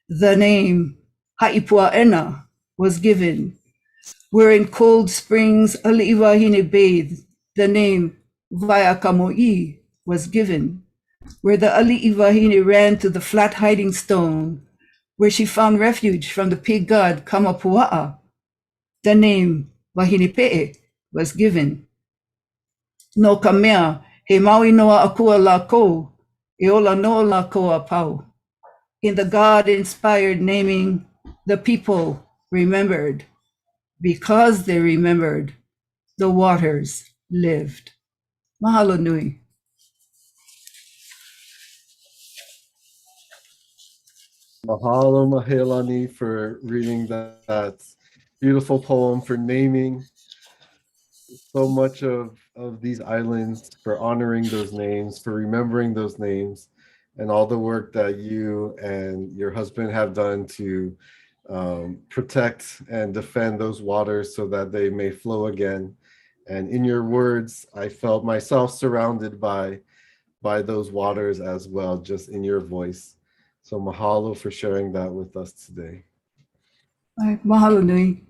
the name Haipua'ena was given. Where in cold springs Ali'ivahine bathed, the name Vaiakamo'i was given. Where the Ali'ivahine ran to the flat hiding stone, where she found refuge from the pig god Kamapua'a, the name Wahinipe'e was given. No ka mea, he maui noa akua la kou, e ola noa la koa pau. In the God-inspired naming, the people remembered. Because they remembered, the waters lived. Mahalo nui. Mahalo Mahelani for reading that beautiful poem, for naming so much of these islands, for honoring those names, for remembering those names, and all the work that you and your husband have done to protect and defend those waters so that they may flow again. And in your words, I felt myself surrounded by those waters as well, just in your voice. So mahalo for sharing that with us today. Mahalo nui.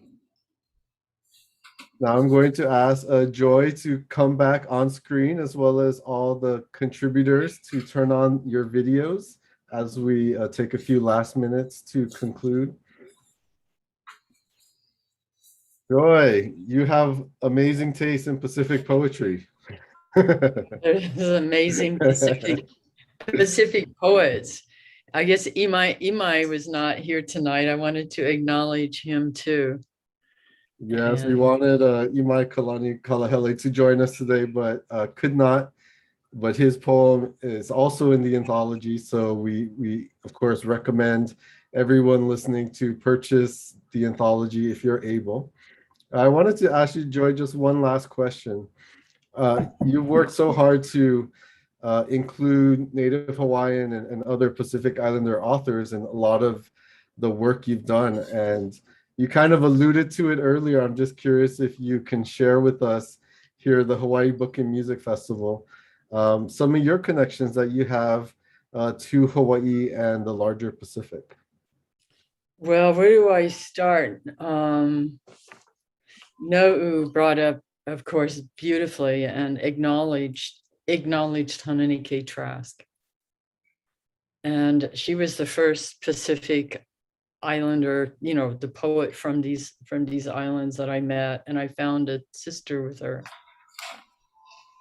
Now I'm going to ask Joy to come back on screen, as well as all the contributors to turn on your videos as we take a few last minutes to conclude. Joy, you have amazing taste in Pacific poetry. There's amazing Pacific poets. I guess Imai was not here tonight. I wanted to acknowledge him too. Yes, we wanted Imai Kalani Kalahele to join us today, but could not. But his poem is also in the anthology, so we of course recommend everyone listening to purchase the anthology if you're able. I wanted to ask you, Joy, just one last question. You've worked so hard to include Native Hawaiian and other Pacific Islander authors in a lot of the work you've done, and you kind of alluded to it earlier. I'm just curious if you can share with us here at the Hawaii Book and Music Festival some of your connections that you have to Hawaii and the larger Pacific. Well, where do I start? No'u brought up, of course, beautifully and acknowledged Hananike Trask. And she was the first Pacific Islander, you know, the poet from these islands that I met, and I found a sister with her.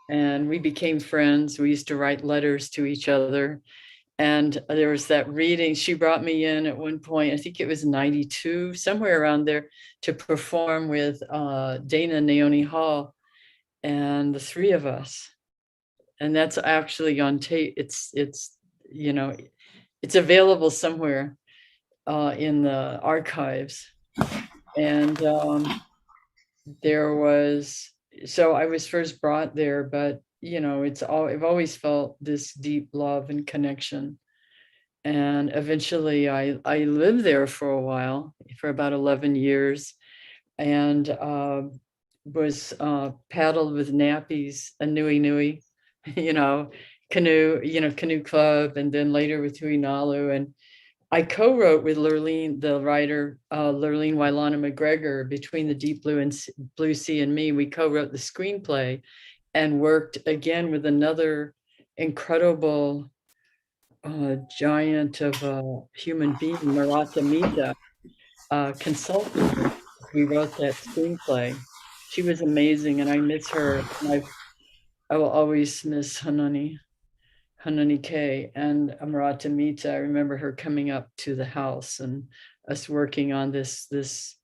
And we became friends. We used to write letters to each other. And there was that reading. She brought me in at one point, I think it was 92, somewhere around there, to perform with Dana Naoni Hall and the three of us. And that's actually on tape. It's you know, it's available somewhere in the archives. And there was, so I was first brought there, but you know, I've always felt this deep love and connection. And eventually I lived there for a while, for about 11 years, and was paddled with nappies, a nui, canoe club, and then later with Huinalu. I co-wrote with Lurleen, the writer, Lurleen Wailana McGregor, Between the Deep Blue and Blue Sea and Me. We co-wrote the screenplay and worked again with another incredible giant of a human being, Marata Mita, consulted with. We wrote that screenplay. She was amazing, and I miss her. And I will always miss Hanani K and Amarata Mita. I remember her coming up to the house and us working on this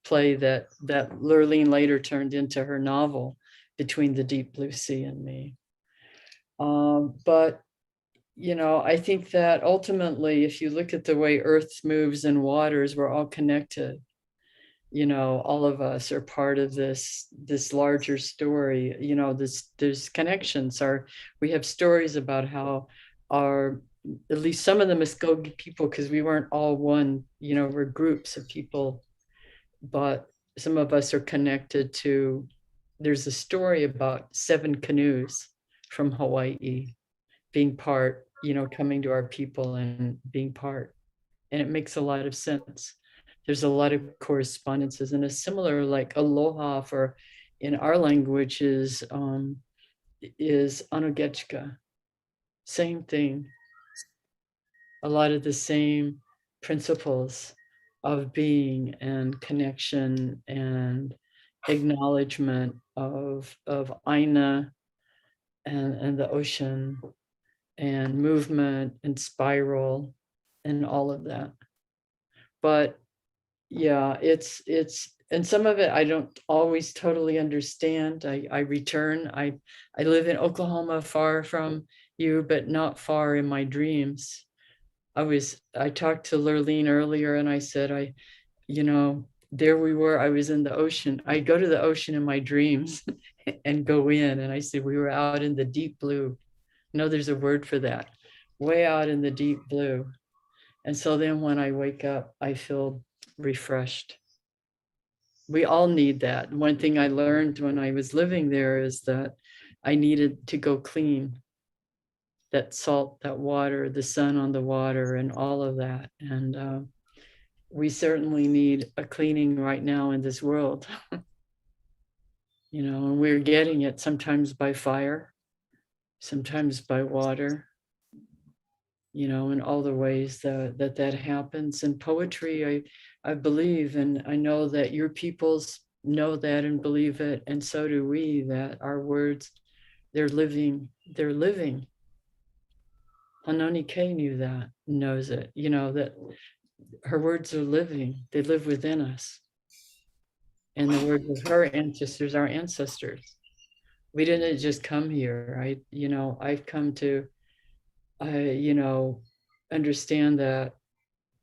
play that Lurleen later turned into her novel, Between the Deep Blue Sea and Me. But you know, I think that ultimately, if you look at the way Earth moves and waters, we're all connected. You know, all of us are part of this larger story. You know, there's connections. We have stories about how at least some of the Muscogee people, because we weren't all one, you know, we're groups of people, but some of us are connected to, there's a story about 7 canoes from Hawaii being part, you know, coming to our people and being part. And it makes a lot of sense. There's a lot of correspondences, and a similar, like aloha for in our language is anogechka. Same thing. A lot of the same principles of being and connection and acknowledgement of Aina and the ocean and movement and spiral and all of that. But yeah, it's and some of it I don't always totally understand. I return. I live in Oklahoma, far from you, but not far in my dreams. I talked to Lurleen earlier, and I said, you know, there we were. I was in the ocean. I go to the ocean in my dreams and go in. And I said, we were out in the deep blue. No, there's a word for that. Way out in the deep blue. And so then when I wake up, I feel refreshed. We all need that. One thing I learned when I was living there is that I needed to go clean. That salt, that water, the sun on the water, and all of that. And we certainly need a cleaning right now in this world. You know, and we're getting it sometimes by fire, sometimes by water, you know, in all the ways that happens. And poetry, I believe, and I know that your peoples know that and believe it, and so do we, that our words, they're living. Hanani K knew that, knows it, you know, that her words are living, they live within us. And the words of her ancestors, our ancestors. We didn't just come here. I've come to, you know, understand that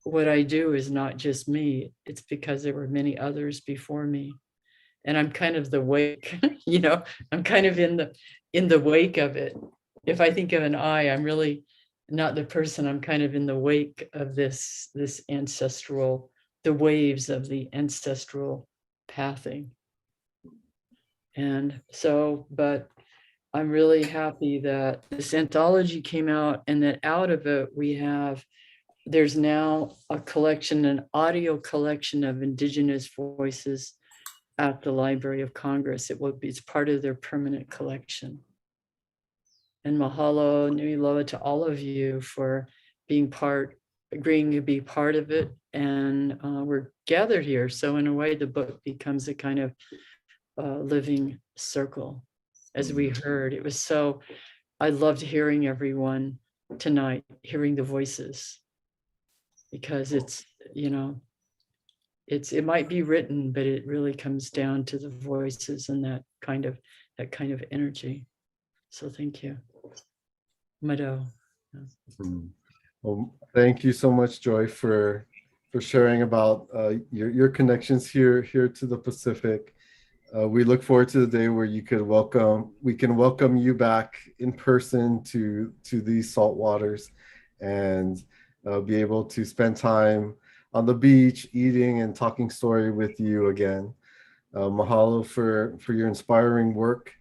what I do is not just me. It's because there were many others before me. And I'm kind of the wake, you know, I'm kind of in the wake of it. If I think of an I, I'm really not the person. I'm kind of in the wake of this ancestral, the waves of the ancestral pathing. And so, but I'm really happy that this anthology came out, and that out of it there's now a collection, an audio collection of Indigenous voices at the Library of Congress. It's part of their permanent collection. And mahalo nui loa to all of you for agreeing to be part of it. And we're gathered here. So in a way, the book becomes a kind of living circle. As we heard, I loved hearing everyone tonight, hearing the voices, because it's, you know, it might be written, but it really comes down to the voices and that kind of energy. So thank you. Mado. Well, thank you so much, Joy, for sharing about your connections here to the Pacific. We look forward to the day where we can welcome you back in person to these salt waters, and be able to spend time on the beach, eating and talking story with you again. Mahalo for your inspiring work,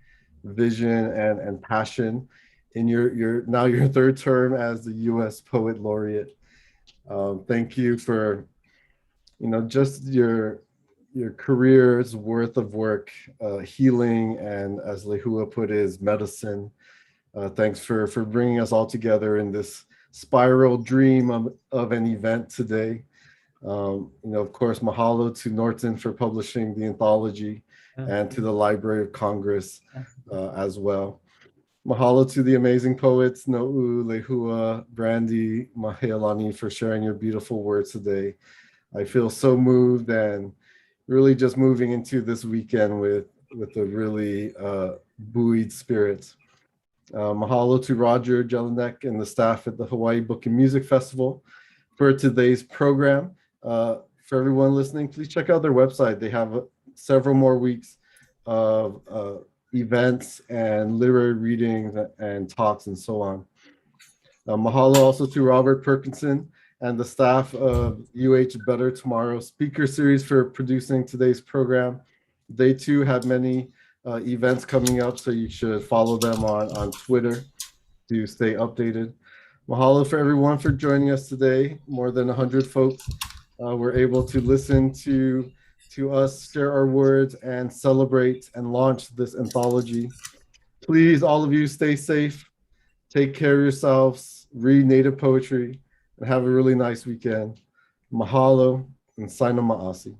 vision, and passion in your 3rd term as the US Poet Laureate. Thank you for, just your career's worth of work, healing, and as Lehua put it, is medicine. Thanks for bringing us all together in this spiral dream of an event today. Of course, mahalo to Norton for publishing the anthology and to the Library of Congress as well. Mahalo to the amazing poets, No'u, Lehua, Brandi, Nalani, for sharing your beautiful words today. I feel so moved and really just moving into this weekend with a really buoyed spirit. Mahalo to Roger Jelinek and the staff at the Hawaii Book and Music Festival for today's program. For everyone listening, please check out their website. They have several more weeks of events and literary readings and talks and so on. Mahalo also to Robert Perkinson and the staff of UH Better Tomorrow Speaker Series for producing today's program. They too have many events coming up, so you should follow them on Twitter to stay updated. Mahalo for everyone for joining us today. More than 100 folks were able to listen to us share our words and celebrate and launch this anthology. Please, all of you, stay safe, take care of yourselves, read Native poetry, and have a really nice weekend. Mahalo and Saina Ma'asi.